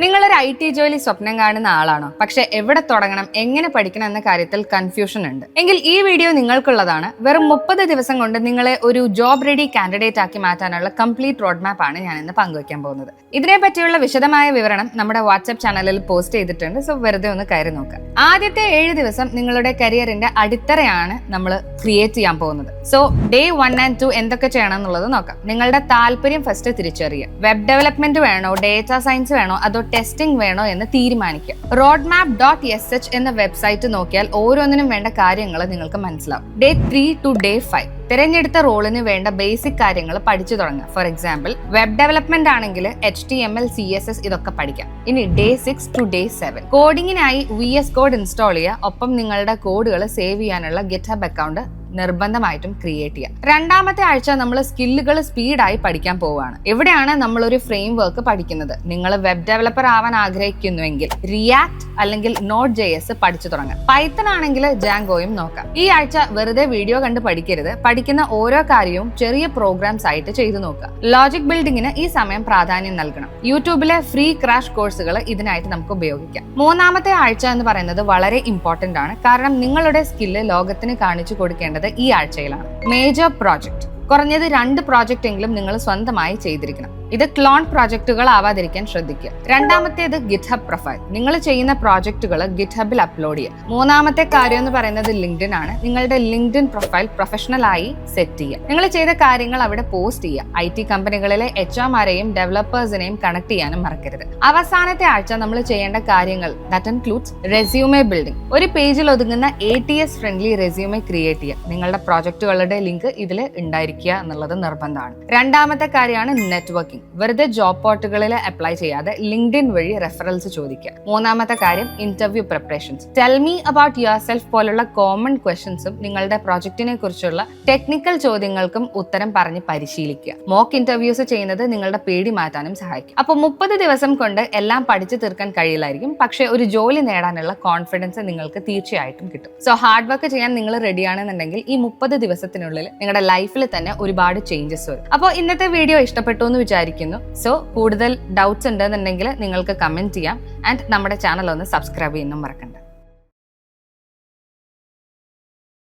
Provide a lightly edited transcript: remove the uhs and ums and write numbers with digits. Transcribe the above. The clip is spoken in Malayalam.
നിങ്ങളൊരു IT ജോലി സ്വപ്നം കാണുന്ന ആളാണോ? പക്ഷെ എവിടെ തുടങ്ങണം, എങ്ങനെ പഠിക്കണം എന്ന കാര്യത്തിൽ കൺഫ്യൂഷൻ ഉണ്ട് എങ്കിൽ ഈ വീഡിയോ നിങ്ങൾക്കുള്ളതാണ്. വെറും 30 ദിവസം കൊണ്ട് നിങ്ങളെ ഒരു ജോബ് റെഡി കാൻഡിഡേറ്റ് ആക്കി മാറ്റാനുള്ള കംപ്ലീറ്റ് റോഡ് മാപ്പ് ആണ് ഞാൻ ഇന്ന് പങ്കുവയ്ക്കാൻ പോകുന്നത്. ഇതിനെ പറ്റിയുള്ള വിശദമായ വിവരണം നമ്മുടെ വാട്സ്ആപ്പ് ചാനലിൽ പോസ്റ്റ് ചെയ്തിട്ടുണ്ട്. സോ വെറുതെ ഒന്ന് കയറി നോക്കുക. ആദ്യത്തെ 7 ദിവസം നിങ്ങളുടെ കരിയറിന്റെ അടിത്തറയാണ് നമ്മൾ ക്രിയേറ്റ് ചെയ്യാൻ പോകുന്നത്. സോ ഡേ 1 and 2 എന്തൊക്കെ ചെയ്യണം എന്നുള്ളത് നോക്കാം. നിങ്ങളുടെ താല്പര്യം ഫസ്റ്റ് തിരിച്ചറിയുക. വെബ് ഡെവലപ്മെന്റ് വേണോ, ഡേറ്റാ സയൻസ് വേണോ, അതോ ടെസ്റ്റിംഗ് വേണോ എന്ന് തീരുമാനിക്കുക. roadmap.sh എന്ന വെബ്സൈറ്റ് നോക്കിയാൽ ഓരോന്നിനും വേണ്ട കാര്യങ്ങൾ നിങ്ങൾക്ക് മനസ്സിലാവും. ഡേ 3 to ഡേ 5 തിരഞ്ഞെടുത്ത റോളിന് വേണ്ട ബേസിക് കാര്യങ്ങൾ പഠിച്ചു തുടങ്ങുക. ഫോർ എക്സാമ്പിൾ വെബ് ഡെവലപ്മെന്റ് ആണെങ്കിൽ HTML, CSS ഇതൊക്കെ പഠിക്കാം. ഇനി day 6 to day 7 കോഡിങ്ങിനായി VS Code install ചെയ്യുക. ഒപ്പം നിങ്ങളുടെ കോഡുകൾ സേവ് ചെയ്യാനുള്ള GitHub അക്കൗണ്ട് നിർബന്ധമായിട്ടും ക്രിയേറ്റ് ചെയ്യുക. രണ്ടാമത്തെ ആഴ്ച നമ്മൾ സ്കില്ലുകൾ സ്പീഡായി പഠിക്കാൻ പോവുകയാണ്. ഇവിടെയാണ് നമ്മൾ ഒരു ഫ്രെയിം വർക്ക് പഠിക്കുന്നത്. നിങ്ങൾ വെബ് ഡെവലപ്പർ ആവാൻ ആഗ്രഹിക്കുന്നുവെങ്കിൽ റിയാക്ട് അല്ലെങ്കിൽ Node.js പഠിച്ചു തുടങ്ങാം. പൈത്തൺ ആണെങ്കിൽ ജാങ്കോയും നോക്കാം. ഈ ആഴ്ച വെറുതെ വീഡിയോ കണ്ട് പഠിക്കരുത്. പഠിക്കുന്ന ഓരോ കാര്യവും ചെറിയ പ്രോഗ്രാംസ് ആയിട്ട് ചെയ്തു നോക്കുക. ലോജിക് ബിൽഡിങ്ങിന് ഈ സമയം പ്രാധാന്യം നൽകണം. യൂട്യൂബിലെ ഫ്രീ ക്രാഷ് കോഴ്സുകൾ ഇതിനായിട്ട് നമുക്ക് ഉപയോഗിക്കാം. മൂന്നാമത്തെ ആഴ്ച എന്ന് പറയുന്നത് വളരെ ഇമ്പോർട്ടന്റ് ആണ്. കാരണം നിങ്ങളുടെ സ്കില്ല് ലോകത്തിന് കാണിച്ചു കൊടുക്കേണ്ടത് ഈ ആഴ്ചയിലാണ്. മേജർ പ്രോജക്റ്റ് കുറഞ്ഞത് 2 പ്രോജക്റ്റ് എങ്കിലും നിങ്ങൾ സ്വന്തമായി ചെയ്തിരിക്കണം. ഇത് ക്ലോൺ പ്രോജക്റ്റുകൾ ആവാതിരിക്കാൻ ശ്രദ്ധിക്കുക. രണ്ടാമത്തേത് ഗിറ്റ്ഹബ് പ്രൊഫൈൽ. നിങ്ങൾ ചെയ്യുന്ന പ്രോജക്റ്റുകൾ ഗിറ്റ്ഹബിൽ അപ്ലോഡ് ചെയ്യുക. മൂന്നാമത്തെ കാര്യം എന്ന് പറയുന്നത് ലിങ്ക്ഡിൻ ആണ്. നിങ്ങളുടെ ലിങ്ക്ഡിൻ പ്രൊഫൈൽ പ്രൊഫഷണൽ ആയി സെറ്റ് ചെയ്യുക. നിങ്ങൾ ചെയ്ത കാര്യങ്ങൾ അവിടെ പോസ്റ്റ് ചെയ്യുക. IT കമ്പനികളിലെ HR-മാരെയും ഡെവലപ്പേഴ്സിനെയും കണക്ട് ചെയ്യാനും മറക്കരുത്. അവസാനത്തെ ആഴ്ച നമ്മൾ ചെയ്യേണ്ട കാര്യങ്ങൾ ദാറ്റ് ഇൻക്ലൂഡ്സ് റെസ്യൂമെ ബിൽഡിംഗ്. ഒരു പേജിൽ ഒതുങ്ങുന്ന ATS ഫ്രണ്ട്ലി റെസ്യൂമെ ക്രിയേറ്റ് ചെയ്യുക. നിങ്ങളുടെ പ്രോജക്റ്റുകളുടെ ലിങ്ക് ഇതിൽ ഉണ്ടായിരിക്കുക എന്നുള്ളത് നിർബന്ധമാണ്. രണ്ടാമത്തെ കാര്യമാണ് നെറ്റ്വർക്കിംഗ്. വെറുതെ ജോബ് പോർട്ടുകളിൽ അപ്ലൈ ചെയ്യാതെ ലിങ്ക്ഡിൻ വഴി റെഫറൽസ് ചോദിക്കുക. മൂന്നാമത്തെ കാര്യം interview preparations. Tell me about your self പോലുള്ള കോമൺ ക്വസ്റ്റ്യൻസും നിങ്ങളുടെ പ്രോജക്റ്റിനെ കുറിച്ചുള്ള ടെക്നിക്കൽ ചോദ്യങ്ങൾക്കും ഉത്തരം പറഞ്ഞ് പരിശീലിക്കുക. മോക്ക് ഇന്റർവ്യൂസ് ചെയ്യുന്നത് നിങ്ങളുടെ പേടി മാറ്റാനും സഹായിക്കും. അപ്പോൾ 30 ദിവസം കൊണ്ട് എല്ലാം പഠിച്ചു തീർക്കാൻ കഴിയില്ലായിരിക്കും. പക്ഷേ ഒരു ജോലി നേടാനുള്ള കോൺഫിഡൻസ് നിങ്ങൾക്ക് തീർച്ചയായിട്ടും കിട്ടും. സോ ഹാർഡ് വർക്ക് ചെയ്യാൻ നിങ്ങൾ റെഡിയാണെന്നുണ്ടെങ്കിൽ ഈ 30 ദിവസത്തിനുള്ളിൽ നിങ്ങളുടെ ലൈഫിൽ തന്നെ ഒരുപാട് ചേഞ്ചസ് വരും. അപ്പോൾ ഇന്നത്തെ വീഡിയോ ഇഷ്ടപ്പെട്ടു എന്ന് വിചാരിക്കുന്നു. സോ കൂടുതൽ ഡൗട്ട്സ് ഉണ്ടെന്നുണ്ടെങ്കിൽ നിങ്ങൾക്ക് കമന്റ് ചെയ്യാം. ആൻഡ് നമ്മുടെ ചാനൽ ഒന്ന് സബ്സ്ക്രൈബ് ചെയ്യാനും മറക്കണ്ട.